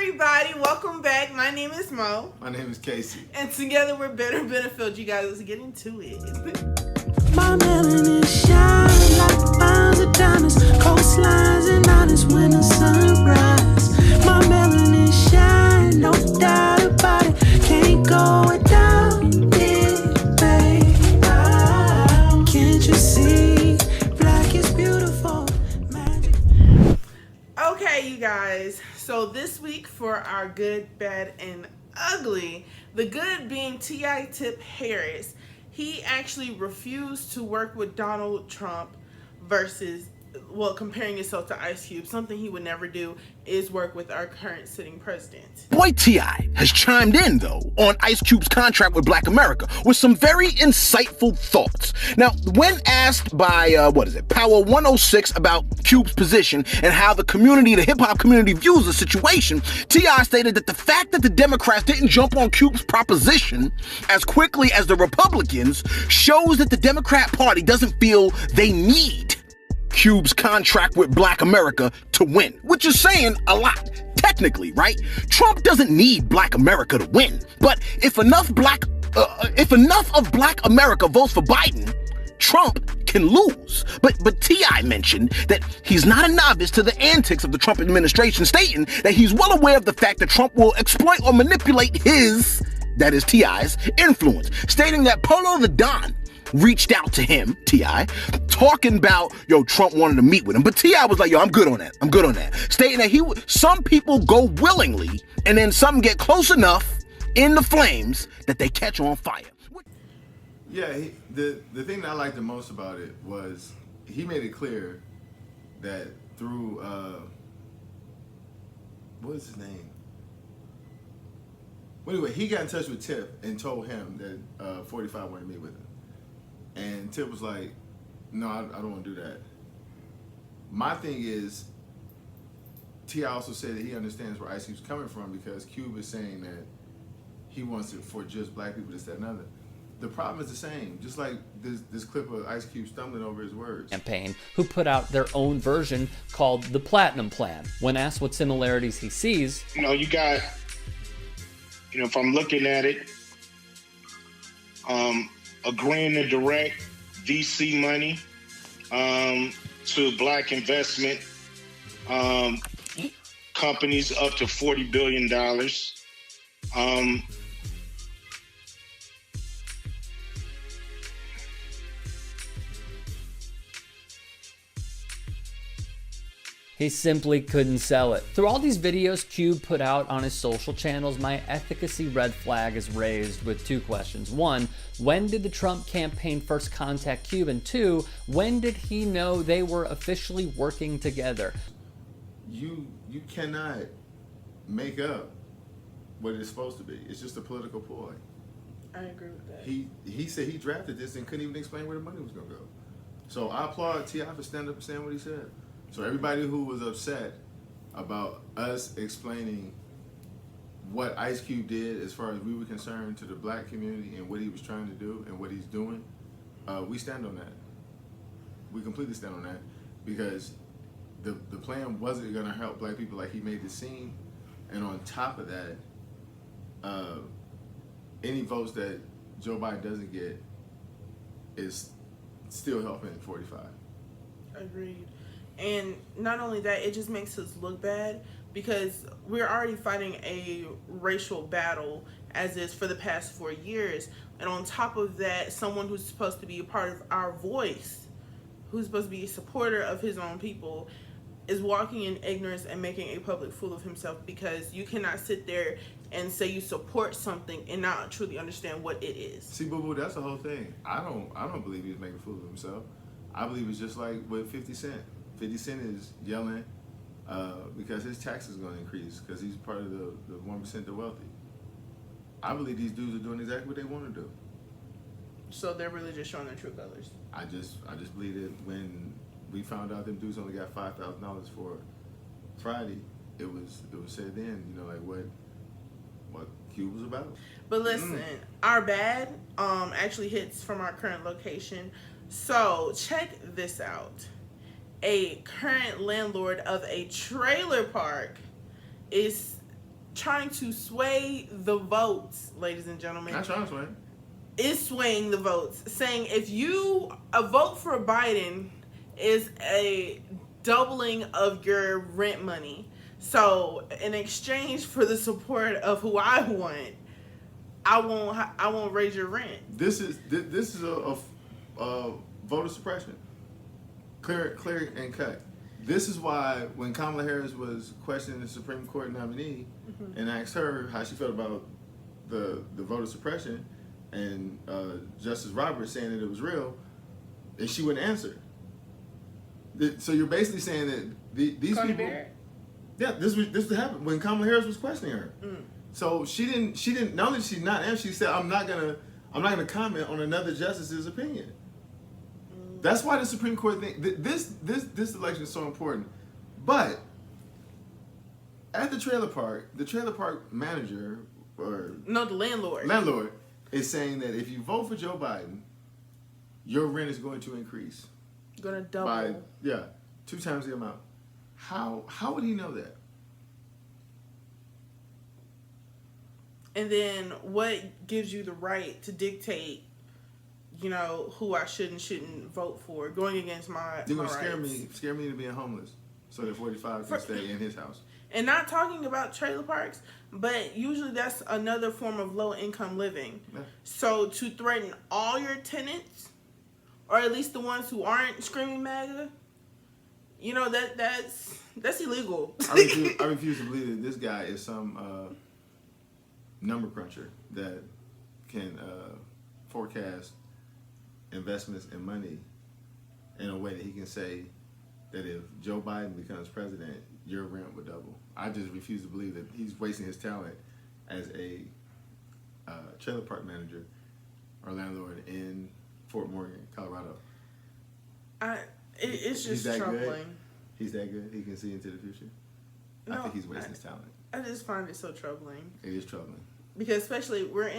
everybody, welcome back. My name is Mo. My name is Casey. And together we're Better Benefield. You guys, let's get into it. My melanin shine like miles of diamonds, coastlines and islands when the sunrise. My melanin shine, no doubt about it. Can't go without it, babe. Can't you see? Black is beautiful. Magic. Okay, you guys. So this week for our good, bad, and ugly, the good being T.I. Tip Harris. He actually refused to work with Donald Trump versus, well, comparing himself to Ice Cube. Something he would never do is work with our current sitting president. Boy T.I. has chimed in, though, on Ice Cube's contract with Black America with some very insightful thoughts. Now, when asked by, Power 106 about Cube's position and how the hip-hop community views the situation, T.I. stated that the fact that the Democrats didn't jump on Cube's proposition as quickly as the Republicans shows that the Democrat Party doesn't feel they need Cube's contract with Black America to win, which is saying a lot, technically, right? Trump doesn't need Black America to win, but if enough of Black America votes for Biden, Trump can lose. But T.I. mentioned that he's not a novice to the antics of the Trump administration, stating that he's well aware of the fact that Trump will exploit or manipulate his, that is T.I.'s, influence, stating that Polo the Don reached out to him, T.I., talking about, Trump wanted to meet with him. But T.I. was like, I'm good on that. Stating that some people go willingly, and then some get close enough in the flames that they catch on fire. Yeah, the thing that I liked the most about it was he made it clear that through, what is his name? Well, anyway, he got in touch with Tip and told him that 45 wanted to meet with him. And Tip was like, no, I don't want to do that. My thing is, T.I. also said that he understands where Ice Cube's coming from because Cube is saying that he wants it for just black people, this, that, and other. The problem is the same. Just like this clip of Ice Cube stumbling over his words. Campaign, who put out their own version called the Platinum Plan. When asked what similarities he sees, you got, if I'm looking at it, agreeing to direct VC money to black investment companies up to $40 billion. he simply couldn't sell it. Through all these videos Cube put out on his social channels, my efficacy red flag is raised with two questions. One, when did the Trump campaign first contact Cube? And two, when did he know they were officially working together? You cannot make up what it's supposed to be. It's just a political ploy. I agree with that. He said he drafted this and couldn't even explain where the money was going to go. So I applaud T.I. for standing up and saying what he said. So everybody who was upset about us explaining what Ice Cube did as far as we were concerned to the black community and what he was trying to do and what he's doing, we stand on that. We completely stand on that because the plan wasn't going to help black people like he made it seem. And on top of that, any votes that Joe Biden doesn't get is still helping 45. Agreed. And not only that, it just makes us look bad because we're already fighting a racial battle as is for the past 4 years. And on top of that, someone who's supposed to be a part of our voice, who's supposed to be a supporter of his own people, is walking in ignorance and making a public fool of himself because you cannot sit there and say you support something and not truly understand what it is. See, boo-boo, that's the whole thing. I don't believe he's making a fool of himself. I believe it's just like with 50 Cent. 50 Cent is yelling because his taxes are going to increase because he's part of the 1% the wealthy. I believe these dudes are doing exactly what they want to do. So they're really just showing their true colors. I just believe that when we found out them dudes only got $5,000 for Friday, it was said then, what Cube was about. But listen, our bad actually hits from our current location. So check this out. A current landlord of a trailer park is trying to sway the votes, ladies and gentlemen. Not trying to sway. Is swaying the votes, saying if you a vote for Biden is a doubling of your rent money. So in exchange for the support of who I want, I won't raise your rent. This is a voter suppression, clear and cut. This is why when Kamala Harris was questioning the Supreme Court nominee and asked her how she felt about the voter suppression, and Justice Roberts saying that it was real, and she wouldn't answer. So you're basically saying that these Coney people. Barrett? Yeah, this happened when Kamala Harris was questioning her. So she didn't. Not only did she not answer, she said, "I'm not gonna comment on another justice's opinion." That's why the Supreme Court this election is so important. But at the trailer park manager or No, the landlord. landlord is saying that if you vote for Joe Biden, your rent is going to increase Gonna double. by 2 times the amount. How would he know that? And then what gives you the right to dictate, who I should and shouldn't vote for, going against my You're gonna rights. scare me into being homeless, so that 45 can stay in his house. And not talking about trailer parks, but usually that's another form of low income living. Yeah. So to threaten all your tenants, or at least the ones who aren't screaming MAGA, that's illegal. I refuse to believe that this guy is some number cruncher that can forecast investments and money in a way that he can say that if Joe Biden becomes president, your rent would double. I just refuse to believe that he's wasting his talent as a trailer park manager or landlord in Fort Morgan, Colorado. It's He's just that troubling. good? He's that good? He can see into the future? I No, think he's wasting his talent. I just find it so troubling. It is troubling. Because especially we're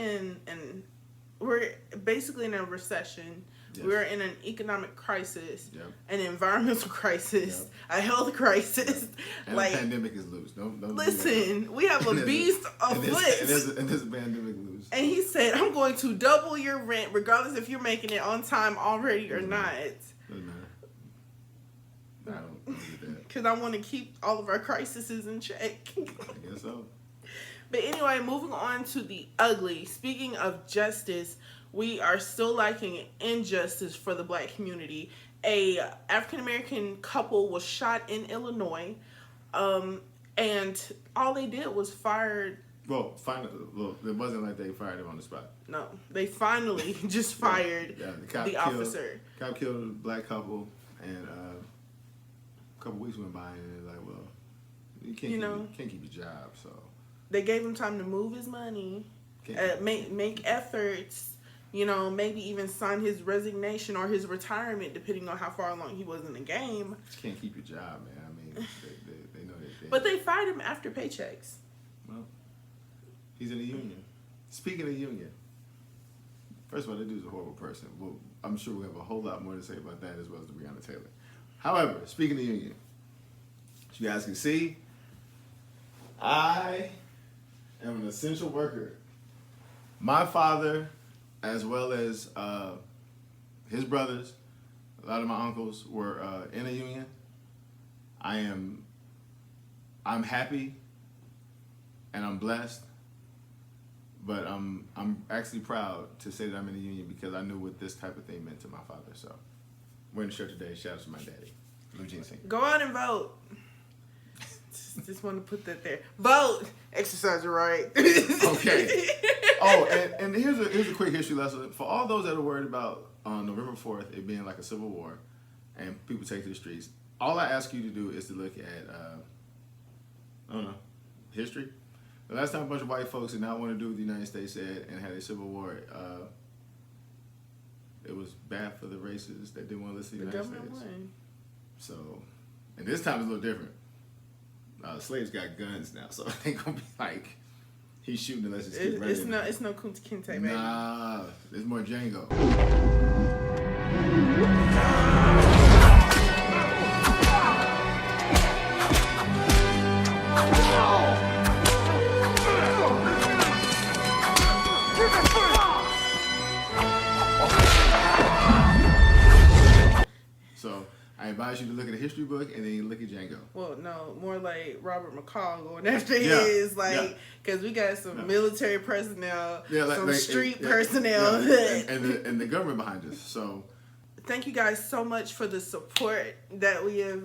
basically in a recession. Yes. We're in an economic crisis, Yep. an environmental crisis, a health crisis. And Like, the pandemic is loose. Don't listen, we have a beast and afoot. there's a pandemic loose. And he said, I'm going to double your rent regardless if you're making it on time already or Doesn't not. matter. Doesn't matter. I don't get that. Because I want to keep all of our crises in check. I guess so. But anyway, moving on to the ugly. Speaking of justice, we are still lacking injustice for the black community. A African-American couple was shot in Illinois, and all they did was fired. Well, it wasn't like they fired him on the spot. No, they finally just fired the officer. Cop killed a black couple, and a couple weeks went by, and they're like, well, you can't keep your job, so. They gave him time to move his money, make efforts, maybe even sign his resignation or his retirement, depending on how far along he was in the game. You can't keep your job, man. I mean, they know that. But they fired him after paychecks. Well, he's in the union. Speaking of union, first of all, that dude's a horrible person. Well, I'm sure we have a whole lot more to say about that as well as Breonna Taylor. However, speaking of union, as you guys can see, I am an essential worker. My father, as well as his brothers, a lot of my uncles were in a union. I'm happy and I'm blessed, but I'm actually proud to say that I'm in a union because I knew what this type of thing meant to my father. So we're in the shirt today. Shout out to my daddy, Eugene Singh. Go out and vote. Just want to put that there. Vote. Exercise your right. Okay. Oh, and here's a quick history lesson for all those that are worried about November 4th it being like a civil war and people take to the streets. All I ask you to do is to look at I don't know, history. The last time a bunch of white folks did not want to do what the United States said and had a civil war, it was bad for the races that didn't want to listen to the United States. Won. So, and this time it's a little different. Slaves got guns now, so it ain't gonna be like he's shooting unless it's keep running. It's no Kunta Kinte, baby. Nah, there's more Django. advise you to look at a history book and then you look at Django. Well, no, more like Robert McCall going after Yeah, his, yeah. because we got some military personnel, Yeah, some street personnel. And the government behind us. So Thank you guys so much for the support that we have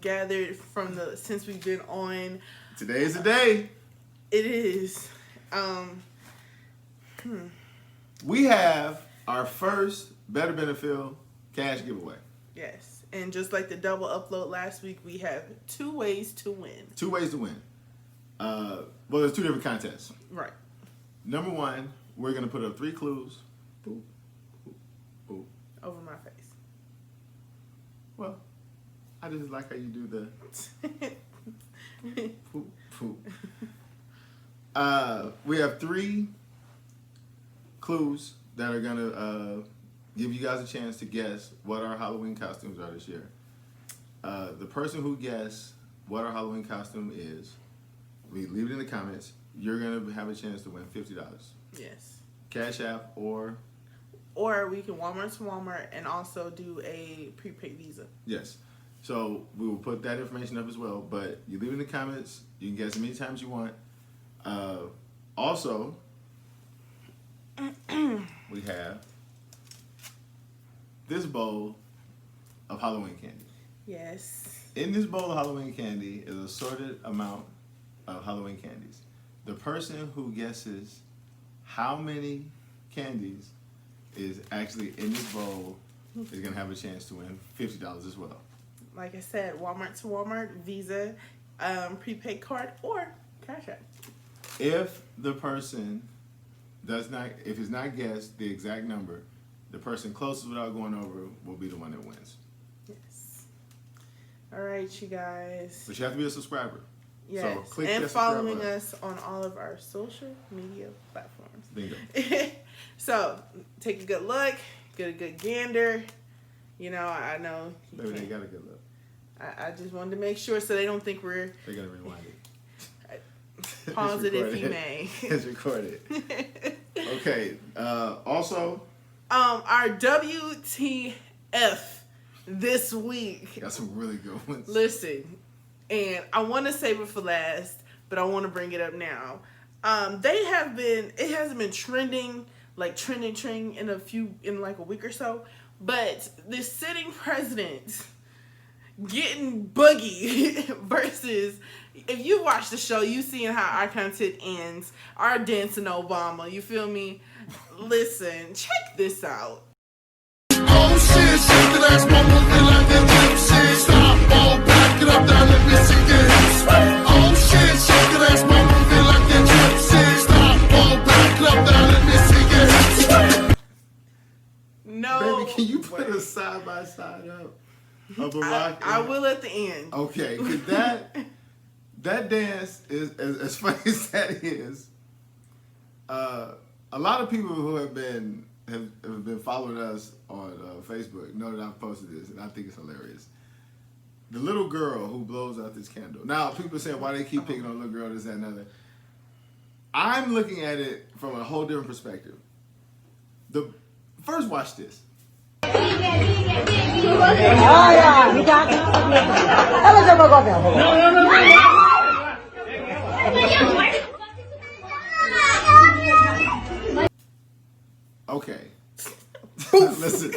gathered since we've been on. today is the day. It is. We have our first Better Benefit cash giveaway. Yes. And just like the double upload last week, we have 2 ways to win. 2 ways to win. Well, there's 2 different contests. Right. Number 1, we're going to put up 3 clues. Boop, boop, boop. Over my face. Well, I just like how you do the poop, poop. We have 3 clues that are going to give you guys a chance to guess what our Halloween costumes are this year. The person who guesses what our Halloween costume is, we leave it in the comments. You're going to have a chance to win $50. Yes. Cash App or we can Walmart to Walmart and also do a prepaid Visa. yes. So we will put that information up as well. But you leave it in the comments. You can guess as many times you want. Also, we have this bowl of Halloween candy. Yes. In this bowl of Halloween candy is a sorted amount of Halloween candies. The person who guesses how many candies is actually in this bowl is going to have a chance to win $50 as well. Like I said, Walmart to Walmart, Visa, prepaid card, or Cash App. If the person if it's not guessed the exact number, the person closest without going over will be the one that wins. Yes. All right, you guys. But you have to be a subscriber. Yes. So click and that subscribe following button. us on all of our social media platforms. Bingo. So take a good look, get a good gander. You know, I know. Maybe they got a good look. I just wanted to make sure so they don't think we're They got to rewind it. pause It's it if you recorded. may. It's recorded. Okay. Also, our WTF this week. got some really good ones. Listen, and I want to save it for last, but I want to bring it up now. It hasn't been trending in like a week or so, but this sitting president getting boogie versus, if you watch the show, you seen how our content ends, our dancing Obama, you feel me? Listen, check this out. Oh shit, shake that ass, mama, feel like a gypsy. Stop, all back it up, now let me see it. Oh shit, shake that ass, mama, feel like a gypsy. Stop, all back it up, now let me see it. No, Baby, can you put way. a side by side up of Barack? I will at the end. Okay, because that dance is as funny as that is. A lot of people who have been following us on Facebook know that I've posted this, and I think it's hilarious. The little girl who blows out this candle. Now, people are saying why they keep picking on little girl, this, that, and other. I'm looking at it from a whole different perspective. First, watch this. Okay. Listen.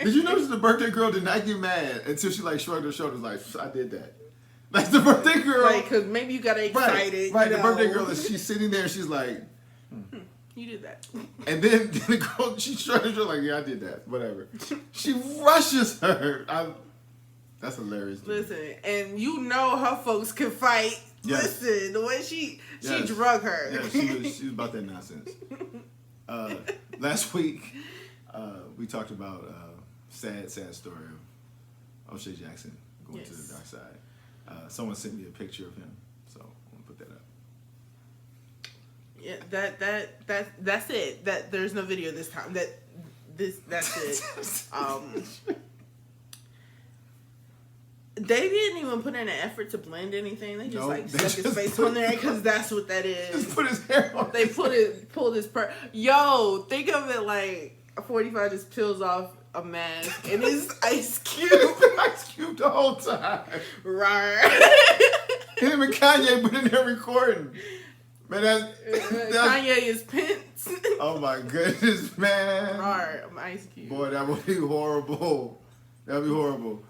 Did you notice the birthday girl did not get mad until she like shrugged her shoulders like, I did that. Like the birthday girl. Like, because maybe you got excited. Right. You The know. birthday girl is she's sitting there and she's like, You did that. and then the girl, she shrugged her shoulders like, yeah, I did that. Whatever. She rushes her. That's hilarious. to me. Listen, and you know her folks can fight. Yes. Listen, the way she Yes. drug her. Yeah, she was about that nonsense. Last week, we talked about sad story of O'Shea Jackson going to the dark side. Someone sent me a picture of him, so I'm gonna put that up. Yeah, that's it. That there's no video this time. That's it. They didn't even put in an effort to blend anything. They just Nope, they stuck his just face put- on there because that's what that is. Just put his hair on. They pulled his Yo, think of it like a 45 just peels off a mask, and it's Ice Cube. Ice Cube the whole time. Right. Him and Kanye been in there recording. Man, that's Kanye is Pence. oh my goodness, man. Right, I'm Ice Cube. Boy, that would be horrible. That'd be horrible.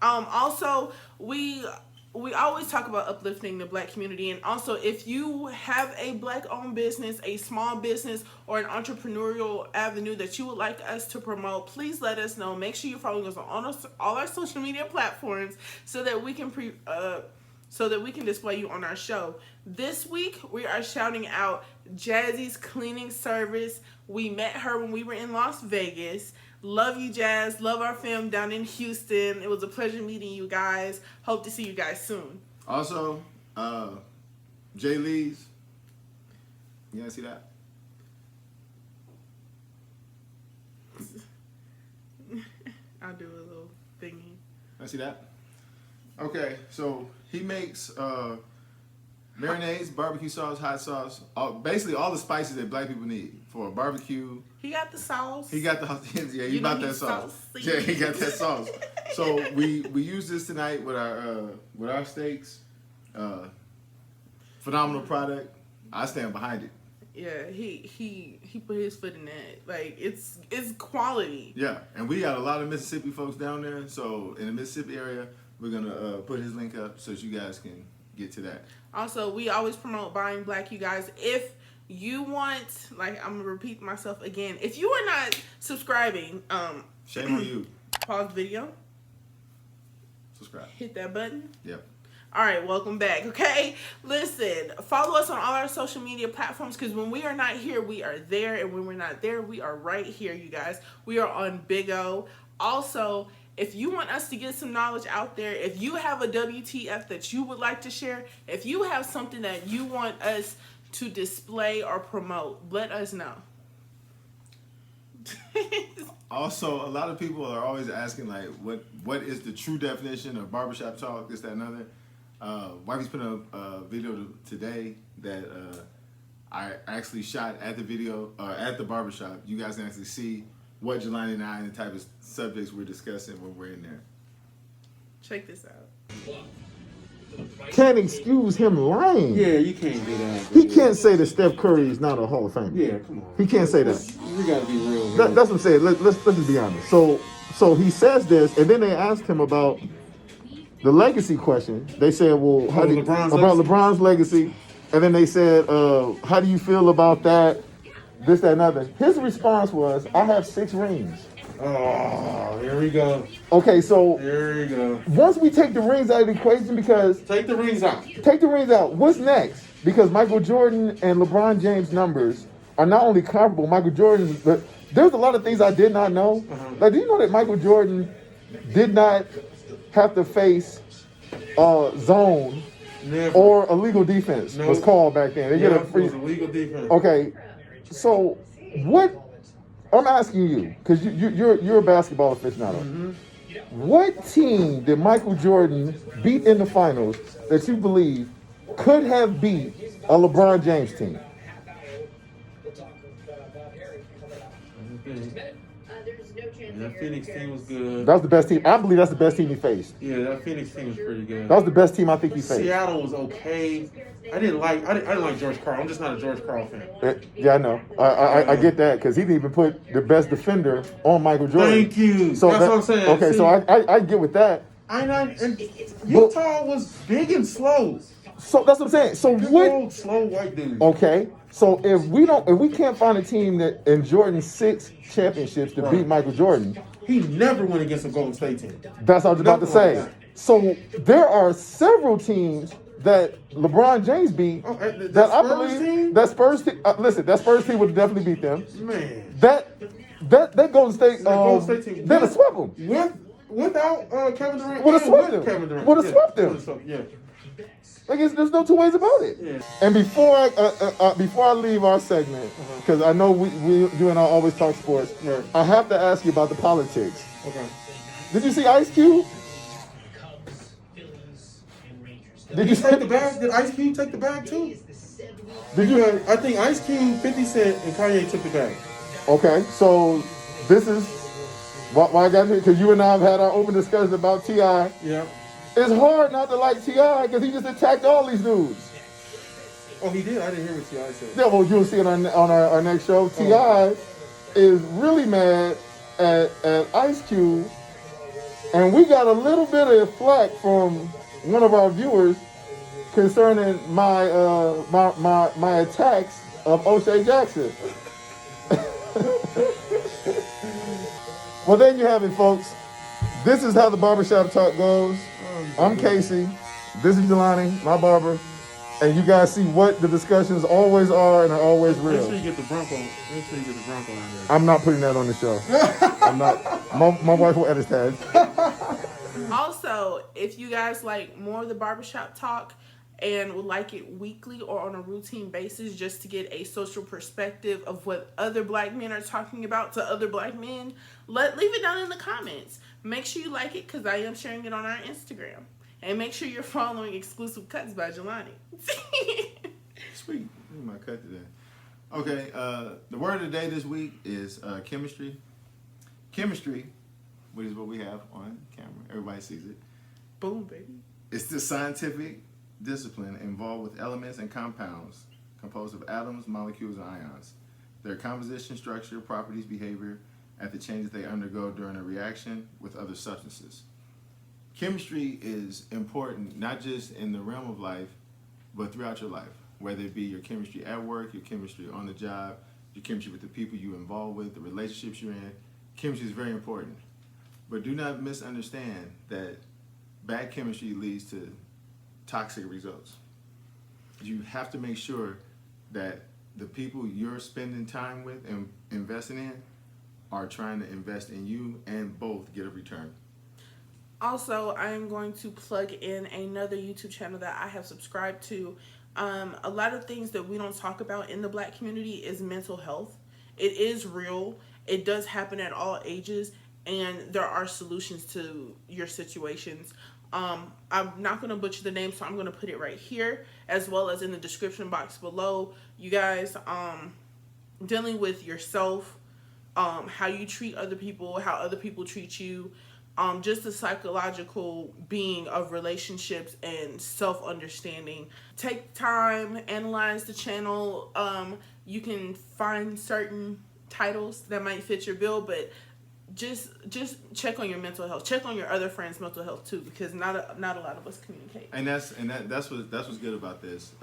Also, we always talk about uplifting the Black community, and also if you have a Black-owned business, a small business, or an entrepreneurial avenue that you would like us to promote, please let us know. Make sure you're following us on all our social media platforms so that we can display you on our show. This week, we are shouting out Jazzy's Cleaning Service. We met her when we were in Las Vegas. Love you, Jazz. Love our fam down in Houston. It was a pleasure meeting you guys. Hope to see you guys soon. Also, Jay Lee's. You guys see that? I'll do a little thingy. I see that. Okay, so he makes marinades, barbecue sauce, hot sauce, basically all the spices that Black people need for a barbecue. He got the sauce. He got the yeah. He got that sauce. Saucy. Yeah, he got that sauce. So we use this tonight with our steaks. Phenomenal product. I stand behind it. Yeah, he put his foot in that. Like it's quality. Yeah, and we got a lot of Mississippi folks down there. So in the Mississippi area, we're gonna put his link up so that you guys can get to that. Also, we always promote buying Black, you guys. If you want, like, I'm gonna repeat myself again. If you are not subscribing, Shame on you. pause the video, Subscribe. hit that button. Yep. All right, welcome back. Okay, listen, follow us on all our social media platforms because when we are not here, we are there, and when we're not there, we are right here, you guys. We are on Big O. Also, if you want us to get some knowledge out there, if you have a WTF that you would like to share, if you have something that you want us to display or promote, let us know. Also, a lot of people are always asking, like, what is the true definition of barbershop talk, this, that, and other. Wifey's put a video today that I actually shot at the video, at the barbershop. You guys can actually see what Jelani and I and the type of subjects we're discussing when we're in there. Check this out. Can't excuse him lying. Yeah, you can't do that. He can't say that Steph Curry is not a Hall of Famer. Yeah, come on. He can't say that. We gotta be real. That's what I'm saying. Let's just be honest. So he says this, and then they asked him about the legacy question. They said, well, how do you, LeBron's about legacy? LeBron's legacy? And then they said, how do you feel about that? This, that, and other. His response was, I have 6 rings. Oh, here we go. Okay, so Here we go. once we take the rings out of the equation, because Take the rings out. take the rings out, what's next? Because Michael Jordan and LeBron James' numbers are not only comparable, Michael Jordan, but there's a lot of things I did not know. Like, do you know that Michael Jordan did not have to face zone Never. or illegal defense No. was called back then? They Yeah, get a it free. was illegal defense. Okay, so what? I'm asking you because you're a basketball aficionado. Mm-hmm. What team did Michael Jordan beat in the finals that you believe could have beat a LeBron James team? That Phoenix team was good. That was the best team. I believe that's the best team he faced. Yeah, that Phoenix team was pretty good. That was the best team I think he faced. Seattle was okay. I didn't like George Karl. I'm just not a George Karl fan. Yeah, I know. I get that because he didn't even put the best defender on Michael Jordan. Thank you. So That's what I'm saying. Okay, See, so I get with that. and Utah was big and slow. So that's what I'm saying. So Good what? old slow white dude. Okay, so if we can't find a team that in Jordan's 6 championships to beat Michael Jordan, He never went against a Golden State team. that's what I was about to Nothing say. like that. So there are several teams that LeBron James beat Oh, the that I Spurs believe team? that Spurs team. Listen, that Spurs team would definitely beat them. Man. That Golden State, Golden State team. they'd have swept them. Without Kevin Durant. Would've and swept with them. Kevin Durant. Would've Yeah, swept them. would've swept- Yeah. Like there's no two ways about it. Yeah. And before I leave our segment, because I know you and I always talk sports, Right. I have to ask you about the politics. Okay. Did you see Ice Cube? Did you Take the bag? Did Ice Cube take the bag too? Did you? I think Ice Cube, 50 Cent, and Kanye took the bag. Okay, so this is why I got here, because you and I have had our open discussion about T.I. Yeah. It's hard not to like T.I. because he just attacked all these dudes. Oh, he did? I didn't hear what T.I. said. Yeah, well, you'll see it on our next show. T.I. is really mad at Ice Cube, and we got a little bit of flack from one of our viewers concerning my attacks of O'Shea Jackson. Well, there you have it, folks. This is how the barbershop talk goes. I'm Casey. This is Jelani, my barber. And you guys see what the discussions always are and are always Make real. sure you get the Bronco. Make sure you get the Bronco in there. I'm not putting that on the show. I'm not. My wife will edit that. Also, if you guys like more of the barbershop talk and would like it weekly or on a routine basis just to get a social perspective of what other black men are talking about to other black men, leave it down in the comments. Make sure you like it because I am sharing it on our Instagram. And make sure you're following Exclusive Cuts by Jelani. Sweet. Look at my cut today. Okay, the word of the day this week is chemistry. Chemistry, which is what we have on camera. Everybody sees it. Boom, baby. It's the scientific discipline involved with elements and compounds composed of atoms, molecules, and ions. Their composition, structure, properties, behavior, and the changes they undergo during a reaction with other substances. Chemistry is important not just in the realm of life, but throughout your life. Whether it be your chemistry at work, your chemistry on the job, your chemistry with the people you involved with, the relationships you're in. Chemistry is very important. But do not misunderstand that bad chemistry leads to toxic results. You have to make sure that the people you're spending time with and investing in are trying to invest in you and both get a return. Also, I am going to plug in another YouTube channel that I have subscribed to. A lot of things that we don't talk about in the black community is mental health. It is real. It does happen at all ages, and there are solutions to your situations. I'm not going to butcher the name, so I'm going to put it right here, as well as in the description box below. You guys, dealing with yourself, how you treat other people, how other people treat you, just the psychological being of relationships and self-understanding. Take time, analyze the channel. You can find certain titles that might fit your bill, but just check on your mental health. Check on your other friends' mental health too, because not a lot of us communicate. And that's what's good about this.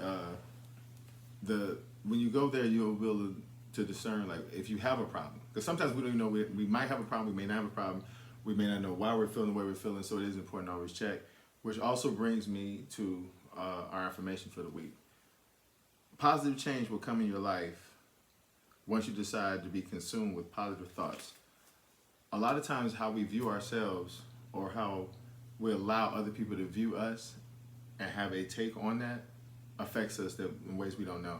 When you go there, you'll be able to discern like if you have a problem, because sometimes we don't even know we might have a problem, we may not have a problem. We may not know why we're feeling the way we're feeling, so it is important to always check. Which also brings me to our affirmation for the week. Positive change will come in your life once you decide to be consumed with positive thoughts. A lot of times how we view ourselves or how we allow other people to view us and have a take on that affects us in ways we don't know.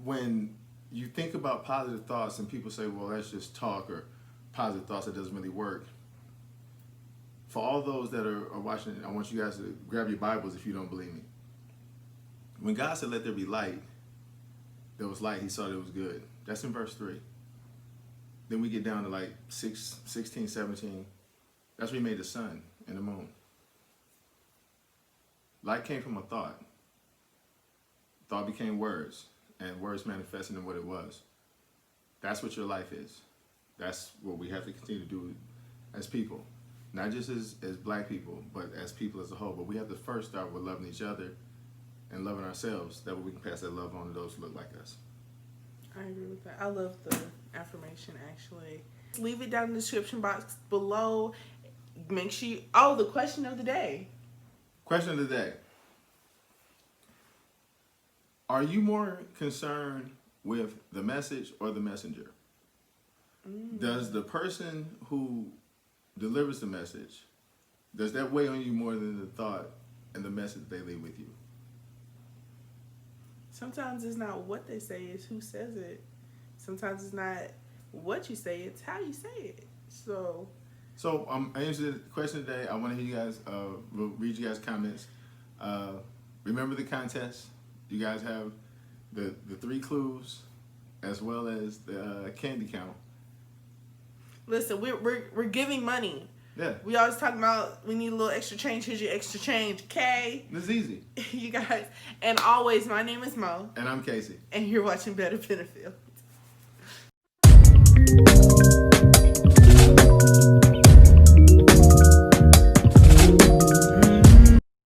When you think about positive thoughts and people say, well, that's just talk, or positive thoughts, that doesn't really work. For all those that are watching, I want you guys to grab your Bibles if you don't believe me. When God said, let there be light, there was light. He saw that it was good. That's in verse 3. Then we get down to like 16, 17. That's when he made the sun and the moon. Light came from a thought. Thought became words, and words manifested in what it was. That's what your life is. That's what we have to continue to do as people. Not just as black people, but as people as a whole. But we have to first start with loving each other and loving ourselves. That way we can pass that love on to those who look like us. I agree with that. I love the affirmation, actually. Leave it down in the description box below. Make sure you... Oh, the question of the day. Question of the day. Are you more concerned with the message or the messenger? Does the person who delivers the message, does that weigh on you more than the thought and the message they leave with you? Sometimes it's not what they say, it's who says it. Sometimes it's not what you say, it's how you say it. So I answered the question today. I want to hear you guys, read you guys' comments. Remember the contest. You guys have the 3 clues as well as the candy count. Listen, we're giving money. Yeah. We always talk about we need a little extra change. Here's your extra change. Okay. This is easy. You guys. And always, my name is Mo. And I'm Casey. And you're watching Better Benefit.